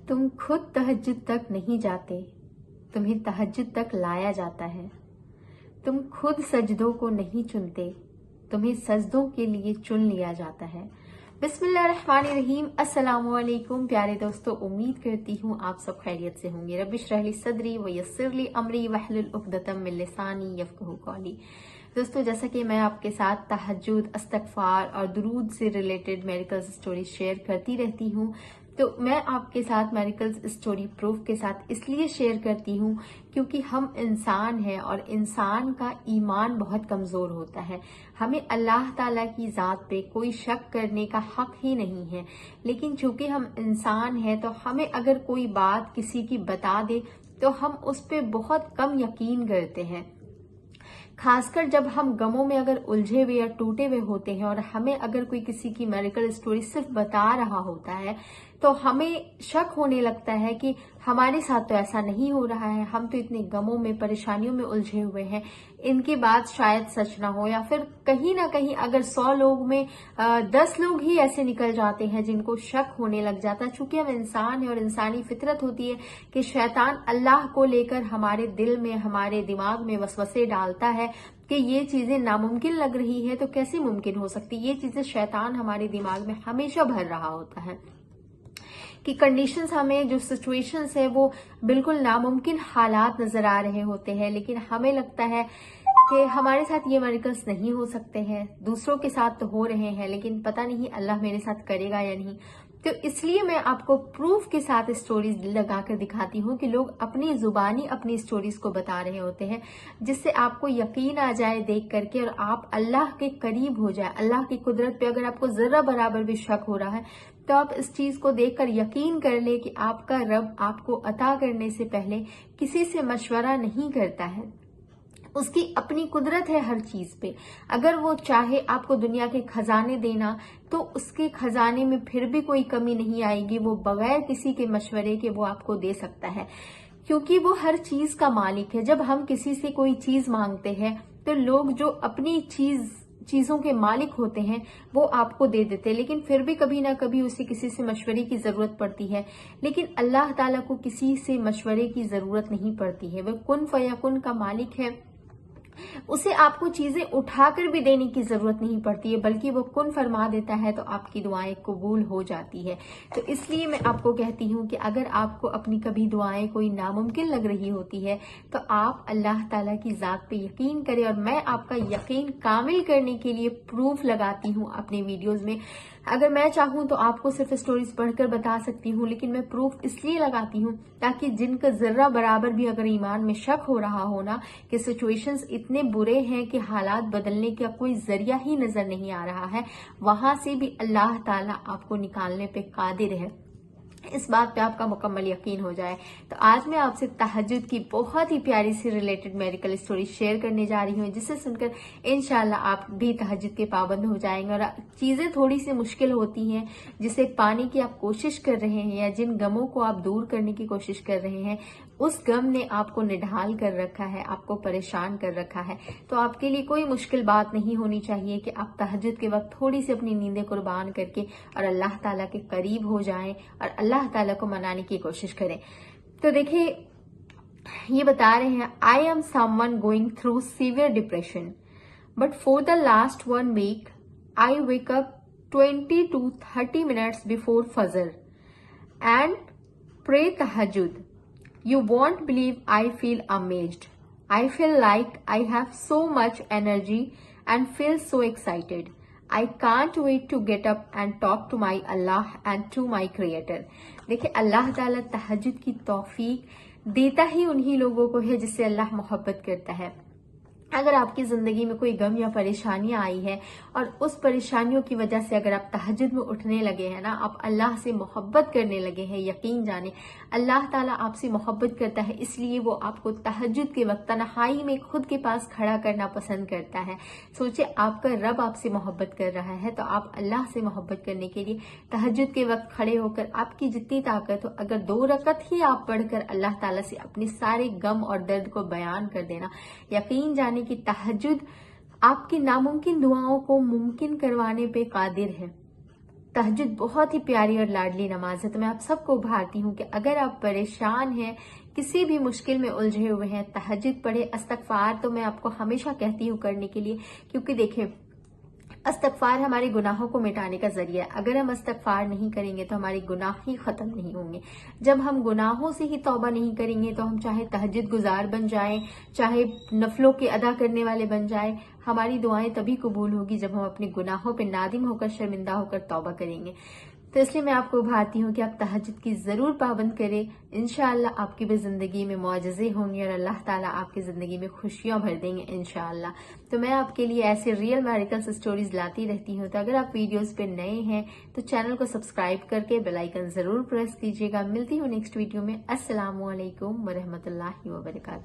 तुम खुद तहज्जुद तक नहीं जाते, तुम्हें तहज्जुद तक लाया जाता है। तुम खुद सजदों को नहीं चुनते, तुम्हें सजदों के लिए चुन लिया जाता है। बिस्मिल्लाहिर्रहमानिर्रहीम। अस्सलामुअलैकुम प्यारे दोस्तों, उम्मीद करती हूँ आप सब खैरियत से होंगे। रब्बि इश्रह ली सदरी व यस्सिर ली अमरी वहलुल उक़दतम मिन लिसानी यफ़क़हू क़ौली। दोस्तों, जैसा कि मैं आपके साथ तहज्जुद, इस्तिग़फ़ार और दुरूद से रिलेटेड मेरिकल्स स्टोरी शेयर करती रहती हूँ, तो मैं आपके साथ मेरिकल्स स्टोरी प्रूफ के साथ इसलिए शेयर करती हूँ क्योंकि हम इंसान हैं और इंसान का ईमान बहुत कमज़ोर होता है। हमें अल्लाह ताला की ज़ात पे कोई शक करने का हक ही नहीं है, लेकिन चूंकि हम इंसान हैं तो हमें अगर कोई बात किसी की बता दे तो हम उस पर बहुत कम यकीन करते हैं। खासकर जब हम गमों में अगर उलझे हुए या टूटे हुए होते हैं और हमें अगर कोई किसी की मेरिकल स्टोरी सिर्फ बता रहा होता है तो हमें शक होने लगता है कि हमारे साथ तो ऐसा नहीं हो रहा है, हम तो इतने गमों में परेशानियों में उलझे हुए हैं, इनकी बात शायद सच ना हो। या फिर कहीं ना कहीं अगर 100 लोग में 10 लोग ही ऐसे निकल जाते हैं जिनको शक होने लग जाता है। चूंकि हम इंसान है और इंसानी फितरत होती है कि शैतान अल्लाह को लेकर हमारे दिल में, हमारे दिमाग में वसवसे डालता है कि ये चीजें नामुमकिन लग रही है तो कैसे मुमकिन हो सकती। ये चीजें शैतान हमारे दिमाग में हमेशा भर रहा होता है कि कंडीशंस, हमें जो सिचुएशंस है वो बिल्कुल नामुमकिन हालात नजर आ रहे होते हैं, लेकिन हमें लगता है कि हमारे साथ ये मेरिकल्स नहीं हो सकते हैं। दूसरों के साथ तो हो रहे हैं, लेकिन पता नहीं अल्लाह मेरे साथ करेगा या नहीं। तो इसलिए मैं आपको प्रूफ के साथ स्टोरीज लगाकर दिखाती हूँ कि लोग अपनी जुबानी अपनी स्टोरीज को बता रहे होते हैं, जिससे आपको यकीन आ जाए देख करके और आप अल्लाह के करीब हो जाए। अल्लाह की कुदरत पे अगर आपको जरा बराबर भी शक हो रहा है तो आप इस चीज को देखकर यकीन कर ले कि आपका रब आपको अता करने से पहले किसी से मशवरा नहीं करता है। उसकी अपनी कुदरत है हर चीज पे। अगर वो चाहे आपको दुनिया के खजाने देना तो उसके खजाने में फिर भी कोई कमी नहीं आएगी। वो बगैर किसी के मशवरे के वो आपको दे सकता है, क्योंकि वो हर चीज का मालिक है। जब हम किसी से कोई चीज मांगते हैं तो लोग जो अपनी चीजों के मालिक होते हैं वो आपको दे देते हैं, लेकिन फिर भी कभी ना कभी उसे किसी से मशवरे की जरूरत पड़ती है। लेकिन अल्लाह ताला को किसी से मशवरे की जरूरत नहीं पड़ती है। वह कुन फयकुन का मालिक है, उसे आपको चीजें उठाकर भी देने की जरूरत नहीं पड़ती है, बल्कि वो कुन फरमा देता है तो आपकी दुआएं कबूल हो जाती है। तो इसलिए मैं आपको कहती हूँ कि अगर आपको अपनी कभी दुआएं कोई नामुमकिन लग रही होती है तो आप अल्लाह ताला की जात पे यकीन करें, और मैं आपका यकीन कामिल करने के लिए प्रूफ लगाती हूँ अपने वीडियोज में। अगर मैं चाहूं तो आपको सिर्फ स्टोरीज पढ़कर बता सकती हूँ, लेकिन मैं प्रूफ इसलिए लगाती हूँ ताकि जिनका जर्रा बराबर भी अगर ईमान में शक हो रहा हो ना कि सिचुएशंस इतने बुरे हैं कि हालात बदलने का कोई जरिया ही नजर नहीं आ रहा है, वहां से भी अल्लाह ताला आपको निकालने पे कादिर है। इस बात पे आपका मुकम्मल यकीन हो जाए। तो आज मैं आपसे तहज्जुद की बहुत ही प्यारी सी रिलेटेड मेरिकल स्टोरी शेयर करने जा रही हूँ, जिसे सुनकर इंशाल्लाह आप भी तहज्जुद के पाबंद हो जाएंगे। और चीजें थोड़ी सी मुश्किल होती हैं जिसे पाने की आप कोशिश कर रहे हैं या जिन गमों को आप दूर करने की कोशिश कर रहे हैं, उस गम ने आपको निढाल कर रखा है, आपको परेशान कर रखा है। तो आपके लिए कोई मुश्किल बात नहीं होनी चाहिए कि आप तहज्जुद के वक्त थोड़ी सी अपनी नींदें कुर्बान करके और अल्लाह ताला के करीब हो जाएं और अल्लाह ताला को मनाने की कोशिश करें। तो देखिए, ये बता रहे हैं, I am someone going through severe depression, but for the last 1 week I wake up 20 to 30 minutes before फजर एंड प्रे तहज्जुद. You won't believe I feel amazed. I feel like I have so much energy and feel so excited. I can't wait to get up and talk to my Allah and to my Creator. देखिए, अल्लाह ताला तहज्जुद की तौफीक देता ही उन्हीं लोगों को है जिससे अल्लाह मोहब्बत करता है। अगर आपकी जिंदगी में कोई गम या परेशानियां आई है और उस परेशानियों की वजह से अगर आप तहज्जुद में उठने लगे हैं ना, आप अल्लाह से मोहब्बत करने लगे हैं, यकीन जाने अल्लाह ताला आपसे मोहब्बत करता है, इसलिए वो आपको तहज्जुद के वक्त तन्हाई में खुद के पास खड़ा करना पसंद करता है। सोचिए, आपका रब आपसे मोहब्बत कर रहा है तो आप अल्लाह से मोहब्बत करने के लिए तहज्जुद के वक्त खड़े होकर आपकी जितनी ताकत हो, अगर 2 रकत ही आप पढ़कर अल्लाह ताला से अपने सारे गम और दर्द को बयान कर देना, यकीन जाने कि तहज्जुद आपकी नामुमकिन दुआओं को मुमकिन करवाने पे कादिर है। تہجد بہت ہی پیاری اور لاڈلی نماز ہے، تو میں آپ سب کو ابھارتی ہوں کہ اگر آپ پریشان ہیں، کسی بھی مشکل میں الجھے ہوئے ہیں، تہجد پڑھے۔ استغفار تو میں آپ کو ہمیشہ کہتی ہوں کرنے کے لیے، کیونکہ دیکھیں استغفار ہمارے گناہوں کو مٹانے کا ذریعہ ہے۔ اگر ہم استغفار نہیں کریں گے تو ہمارے گناہ ہی ختم نہیں ہوں گے۔ جب ہم گناہوں سے ہی توبہ نہیں کریں گے تو ہم چاہے تہجد گزار بن جائیں، چاہے نفلوں کے ادا کرنے والے بن جائیں، ہماری دعائیں تبھی قبول ہوگی جب ہم اپنے گناہوں پہ نادم ہو کر، شرمندہ ہو کر توبہ کریں گے۔ تو اس لیے میں آپ کو ابھارتی ہوں کہ آپ تہجد کی ضرور پابند کریں۔ انشاءاللہ آپ کی بھی زندگی میں معجزے ہوں گے اور اللہ تعالیٰ آپ کی زندگی میں خوشیاں بھر دیں گے انشاءاللہ۔ تو میں آپ کے لیے ایسے ریئل میریکلز اسٹوریز لاتی رہتی ہوں، تو اگر آپ ویڈیوز پہ نئے ہیں تو چینل کو سبسکرائب کر کے بیل آئیکن ضرور پریس کیجیے گا۔ ملتی ہوں نیکسٹ ویڈیو میں۔ السلام علیکم ورحمۃ اللہ وبرکاتہ۔